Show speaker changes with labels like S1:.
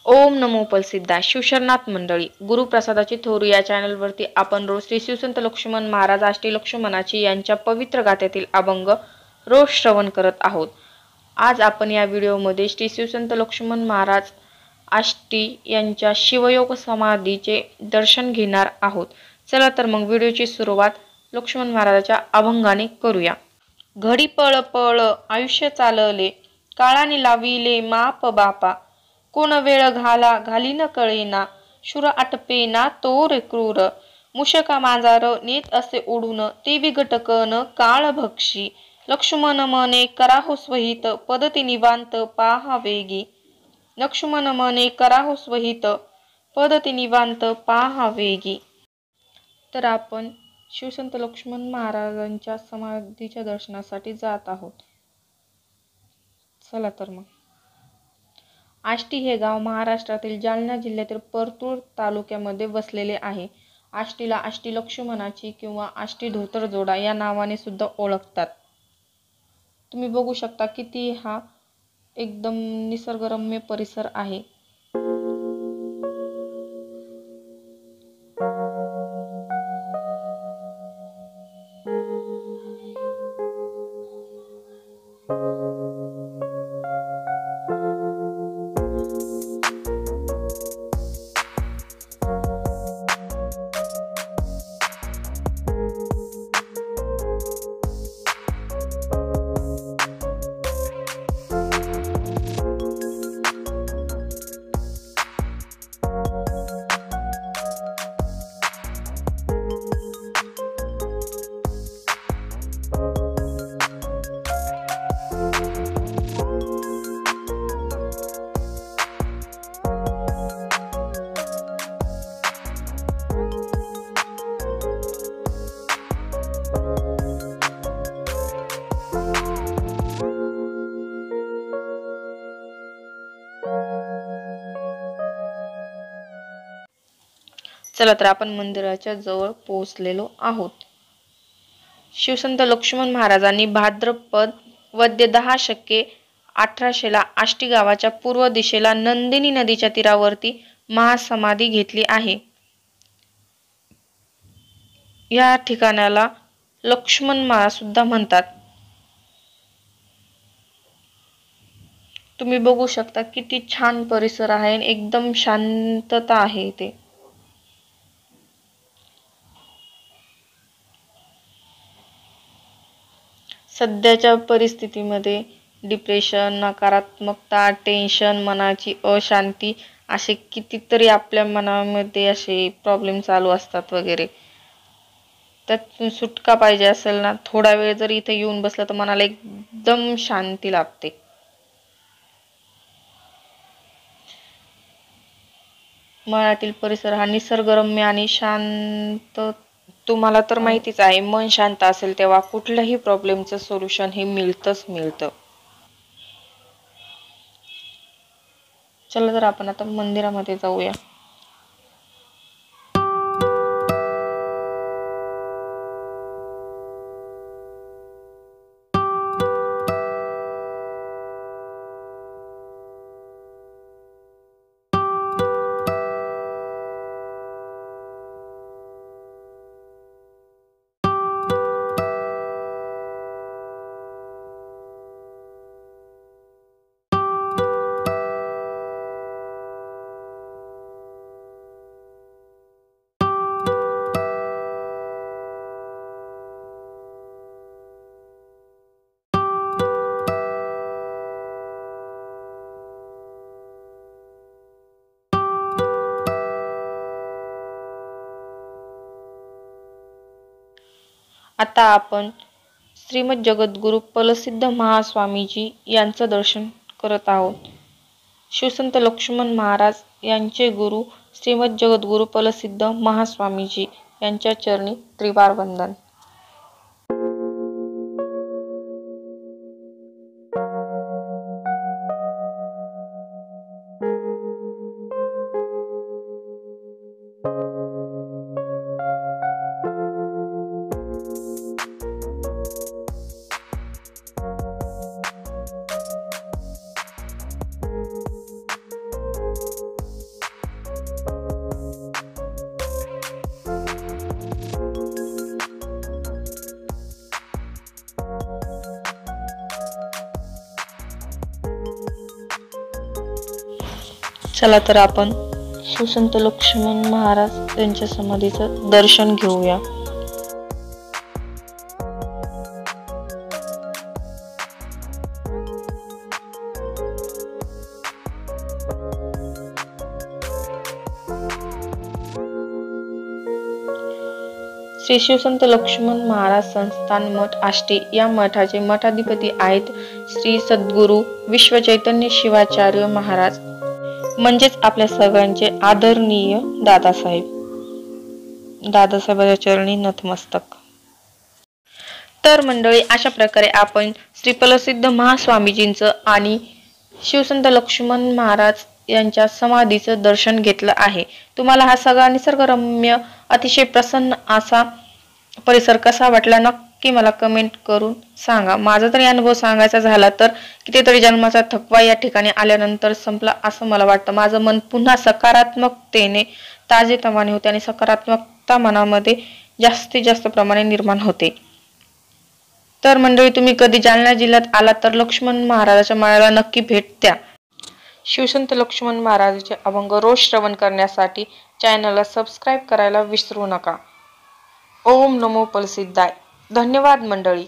S1: ओम नमो प्रसिद्धा शिवशरणात मंडळी गुरुप्रसादाची थोरू या चॅनलवरती आपण रोज श्री शिवसंत लक्ष्मण महाराज आष्टी लक्ष्मणाची यांच्या पवित्र गाथ्यातील अभंग रोज श्रवण करत आहोत। आज आपण या व्हिडिओमध्ये श्री शिवसंत लक्ष्मण महाराज आष्टी यांच्या शिवयोग समाधीचे दर्शन घेणार आहोत। चला तर मग व्हिडिओची सुरुवात लक्ष्मण महाराजाच्या अभंगाने करूया। घडी पळ पळ आयुष्य चालले, काळाने लाविले माप बापा। कोण वेळ घाला घाली न कळेना, शूर आटपे ना तोर क्रूर। मुशका मांजार नेत असे उडून, ते विघटकन काळ भक्षी। लक्ष्मण मने कराहो स्वहित, पदती निवांत पाहा वेगी। लक्ष्मण मने कराहो स्वहित, पदती निवांत पाहा वेगी। तर आपण शिवसंत लक्ष्मण महाराजांच्या समाधीच्या दर्शनासाठी जात आहोत। चला तर मग। आष्टी हे गाव महाराष्ट्रातील जालना जिल्ह्यातील परतूर तालुक्यामध्ये वसलेले आहे। आष्टीला आष्टी लक्ष्मणाची किंवा आष्टी धोतर जोडा या नावाने सुद्धा ओळखतात। तुम्ही बघू शकता किती हा एकदम निसर्गरम्य परिसर आहे। चला तर आपण मंदिराच्या जवळ पोहोचलेलो आहोत। शिवसंत लक्ष्मण महाराजांनी भाद्रपद वद्य 10 शके 1800 आष्टी गावाच्या पूर्व दिशेला नंदिनी नदीच्या तीरावरती महासमाधी घेतली आहे। या ठिकाणाला लक्ष्मण माळा सुद्धा म्हणतात। तुम्ही बघू शकता किती छान परिसर आहे, एकदम शांतता आहे इथे। सध्याच्या परिस्थितीमध्ये डिप्रेशन, नकारात्मकता, टेन्शन, मनाची अशांती असे कितीतरी आपल्या मनामध्ये असे प्रॉब्लेम चालू असतात वगैरे। त्यातून सुटका पाहिजे असेल ना, थोडा वेळ जर इथे येऊन बसला तर मनाला एकदम शांती लाभते। मनातील परिसर हा निसर्गरम्य आणि शांत। तुम्हाला तर माहितीच आहे, मन शांत असेल तेव्हा कुठल्याही प्रॉब्लेमचं सोल्युशन हे मिळतं। चला तर आपण आता मंदिरामध्ये जाऊया। आता आपण श्रीमद जगद्गुरु प्रसिद्ध महास्वामीजी यांचं दर्शन करत आहोत। शिवसंत लक्ष्मण महाराज यांचे गुरु श्रीमद जगद्गुरु प्रसिद्ध महास्वामीजी यांच्या चरणी त्रिवार वंदन। चला तर आपण शिवसंत लक्ष्मण महाराज यांच्या समाधीचं दर्शन घेऊया। श्री शिवसंत लक्ष्मण महाराज संस्थान मठ आष्टी या मठाचे मठाधिपती आहेत श्री सद्गुरू विश्व चैतन्य शिवाचार्य महाराज, म्हणजेच आपल्या सगळ्यांचे आदरणीय दादासाहेबांच्या चरणी नतमस्तक। तर मंडळी, अशा प्रकारे आपण श्री प्रसिद्ध महास्वामीजींचं आणि शिवसंत लक्ष्मण महाराज यांच्या समाधीचं दर्शन घेतलं आहे। तुम्हाला हा सगळा निसर्गरम्य अतिशय प्रसन्न असा परिसर कसा वाटला नक्की मला कमेंट करून सांगा। माझा तरी अनुभव सांगायचा झाला तर कितीतरी जन्माचा थकवा या ठिकाणी आल्यानंतर संपला असं मला वाटतं। माझं मन पुन्हा सकारात्मकतेने ताजेतवाने होते आणि सकारात्मकता मनामध्ये जास्तीत जास्त प्रमाणे निर्माण होते। तर मंडळी, तुम्ही कधी जालना जिल्ह्यात आला तर लक्ष्मण महाराजाच्या मळ्याला नक्की भेट द्या। शिवसंत लक्ष्मण महाराजांचे अभंग रोज श्रवण करण्यासाठी चॅनलला सबस्क्राईब करायला विसरू नका। ओम नमो प्रसिद्धाय। धन्यवाद मंडळी।